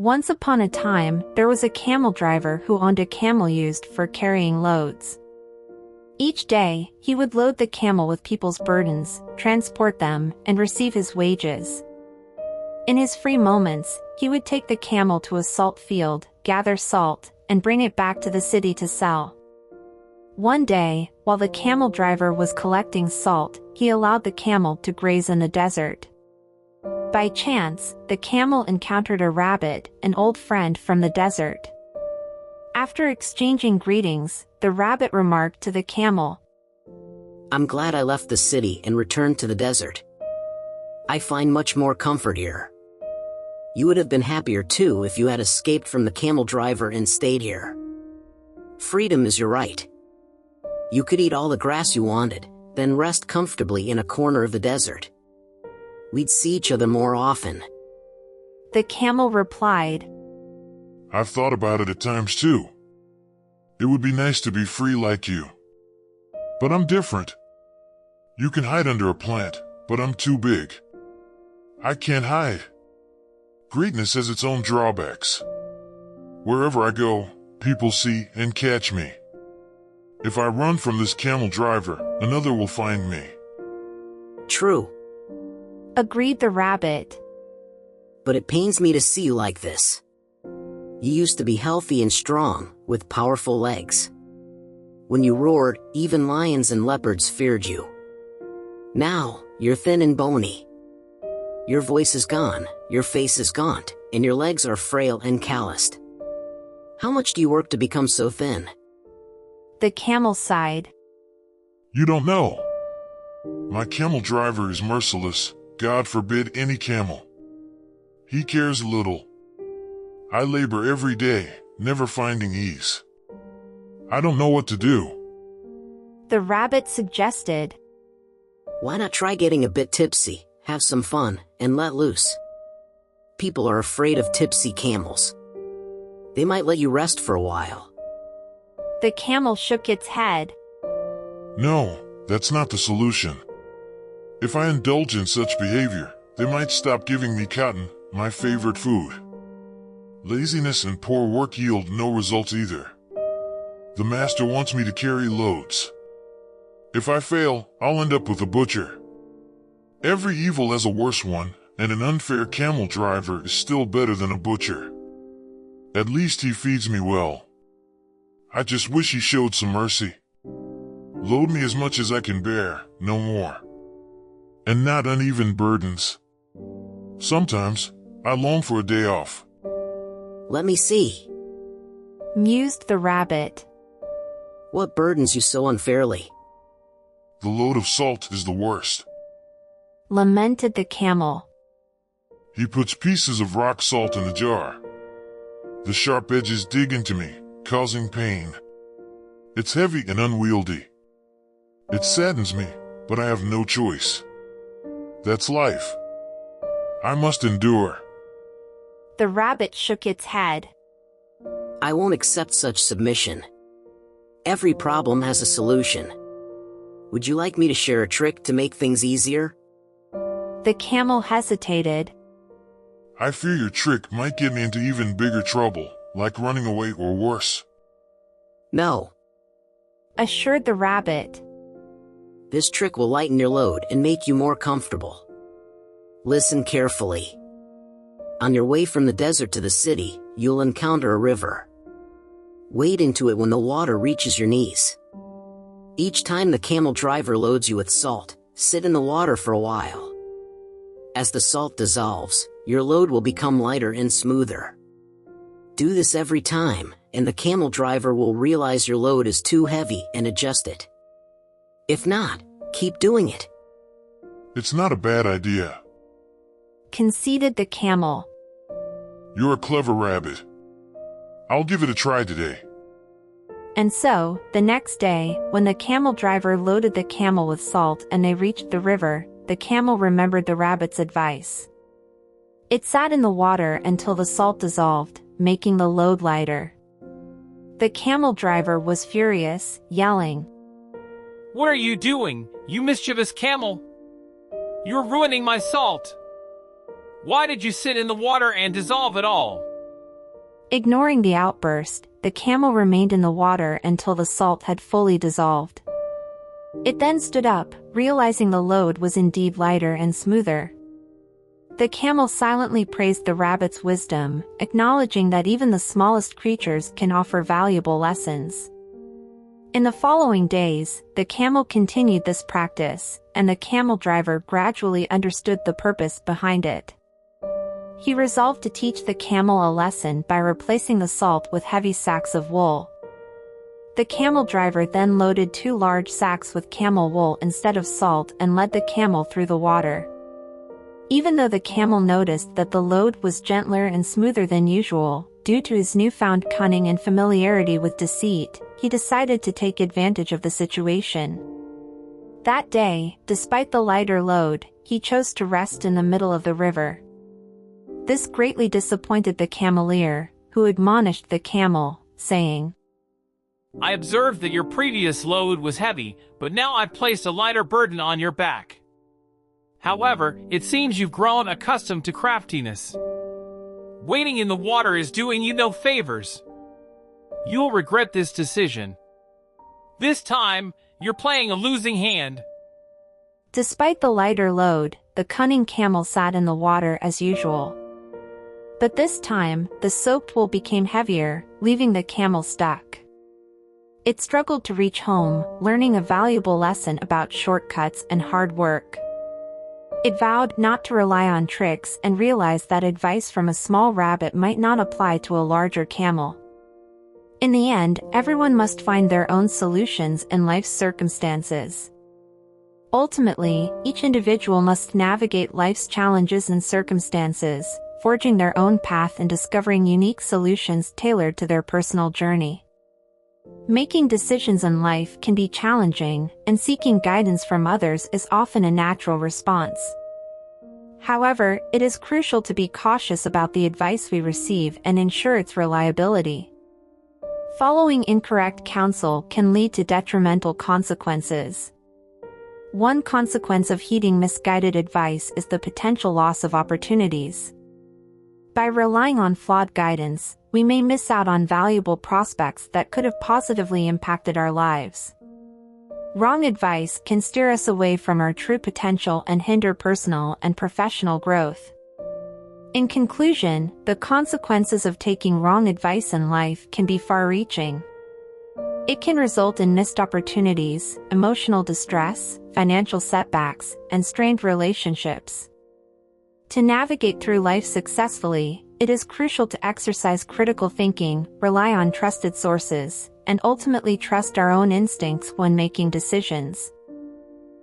Once upon a time, there was a camel driver who owned a camel used for carrying loads. Each day, he would load the camel with people's burdens, transport them, and receive his wages. In his free moments, he would take the camel to a salt field, gather salt, and bring it back to the city to sell. One day, while the camel driver was collecting salt, he allowed the camel to graze in the desert. By chance, the camel encountered a rabbit, an old friend from the desert. After exchanging greetings, the rabbit remarked to the camel, "I'm glad I left the city and returned to the desert. I find much more comfort here. You would have been happier too if you had escaped from the camel driver and stayed here. Freedom is your right. You could eat all the grass you wanted, then rest comfortably in a corner of the desert. We'd see each other more often." The camel replied, I've thought about it at times too. It would be nice to be free like you. But I'm different. You can hide under a plant, but I'm too big. I can't hide. Greatness has its own drawbacks. Wherever I go, people see and catch me. If I run from this camel driver, another will find me. True. agreed the rabbit. But it pains me to see you like this. You used to be healthy and strong, with powerful legs. When you roared, even lions and leopards feared you. Now, you're thin and bony. Your voice is gone, your face is gaunt, and your legs are frail and calloused. How much do you work to become so thin? The camel sighed. You don't know. My camel driver is merciless, God forbid any camel. He cares little. I labor every day, never finding ease. I don't know what to do. The rabbit suggested. Why not try getting a bit tipsy, have some fun, and let loose? People are afraid of tipsy camels. They might let you rest for a while. The camel shook its head. No, that's not the solution. If I indulge in such behavior, they might stop giving me cotton, my favorite food. Laziness and poor work yield no results either. The master wants me to carry loads. If I fail, I'll end up with a butcher. Every evil has a worse one, and an unfair camel driver is still better than a butcher. At least he feeds me well. I just wish he showed some mercy. Load me as much as I can bear, no more. And not uneven burdens. Sometimes, I long for a day off. Let me see. Mused the rabbit. What burdens you so unfairly? The load of salt is the worst. Lamented the camel. He puts pieces of rock salt in the jar. The sharp edges dig into me, causing pain. It's heavy and unwieldy. It saddens me, but I have no choice. That's life. I must endure. The rabbit shook its head. I won't accept such submission. Every problem has a solution. Would you like me to share a trick to make things easier? The camel hesitated. I fear your trick might get me into even bigger trouble, like running away or worse. No. Assured the rabbit. This trick will lighten your load and make you more comfortable. Listen carefully. On your way from the desert to the city, you'll encounter a river. Wade into it when the water reaches your knees. Each time the camel driver loads you with salt, sit in the water for a while. As the salt dissolves, your load will become lighter and smoother. Do this every time, and the camel driver will realize your load is too heavy and adjust it. If not, keep doing it. It's not a bad idea. Conceded the camel. You're a clever rabbit. I'll give it a try today. And so, the next day, when the camel driver loaded the camel with salt and they reached the river, the camel remembered the rabbit's advice. It sat in the water until the salt dissolved, making the load lighter. The camel driver was furious, yelling, "What are you doing, you mischievous camel? You're ruining my salt. Why did you sit in the water and dissolve it all? Ignoring the outburst, the camel remained in the water until the salt had fully dissolved. It then stood up, realizing the load was indeed lighter and smoother. The camel silently praised the rabbit's wisdom, acknowledging that even the smallest creatures can offer valuable lessons. In the following days, the camel continued this practice, and the camel driver gradually understood the purpose behind it. He resolved to teach the camel a lesson by replacing the salt with heavy sacks of wool. The camel driver then loaded 2 large sacks with camel wool instead of salt and led the camel through the water. Even though the camel noticed that the load was gentler and smoother than usual, due to his newfound cunning and familiarity with deceit, he decided to take advantage of the situation. That day, despite the lighter load, he chose to rest in the middle of the river. This greatly disappointed the cameleer, who admonished the camel, saying, I observed that your previous load was heavy, but now I've placed a lighter burden on your back. However, it seems you've grown accustomed to craftiness. Waiting in the water is doing you no favors. You'll regret this decision. This time, you're playing a losing hand. Despite the lighter load, the cunning camel sat in the water as usual. But this time, the soaked wool became heavier, leaving the camel stuck. It struggled to reach home, learning a valuable lesson about shortcuts and hard work. It vowed not to rely on tricks and realized that advice from a small rabbit might not apply to a larger camel. In the end, everyone must find their own solutions in life's circumstances. Ultimately, each individual must navigate life's challenges and circumstances, forging their own path and discovering unique solutions tailored to their personal journey. Making decisions in life can be challenging, and seeking guidance from others is often a natural response. However, it is crucial to be cautious about the advice we receive and ensure its reliability. Following incorrect counsel can lead to detrimental consequences. One consequence of heeding misguided advice is the potential loss of opportunities. By relying on flawed guidance, we may miss out on valuable prospects that could have positively impacted our lives. Wrong advice can steer us away from our true potential and hinder personal and professional growth. In conclusion, the consequences of taking wrong advice in life can be far-reaching. It can result in missed opportunities, emotional distress, financial setbacks, and strained relationships. To navigate through life successfully, it is crucial to exercise critical thinking, rely on trusted sources, and ultimately trust our own instincts when making decisions.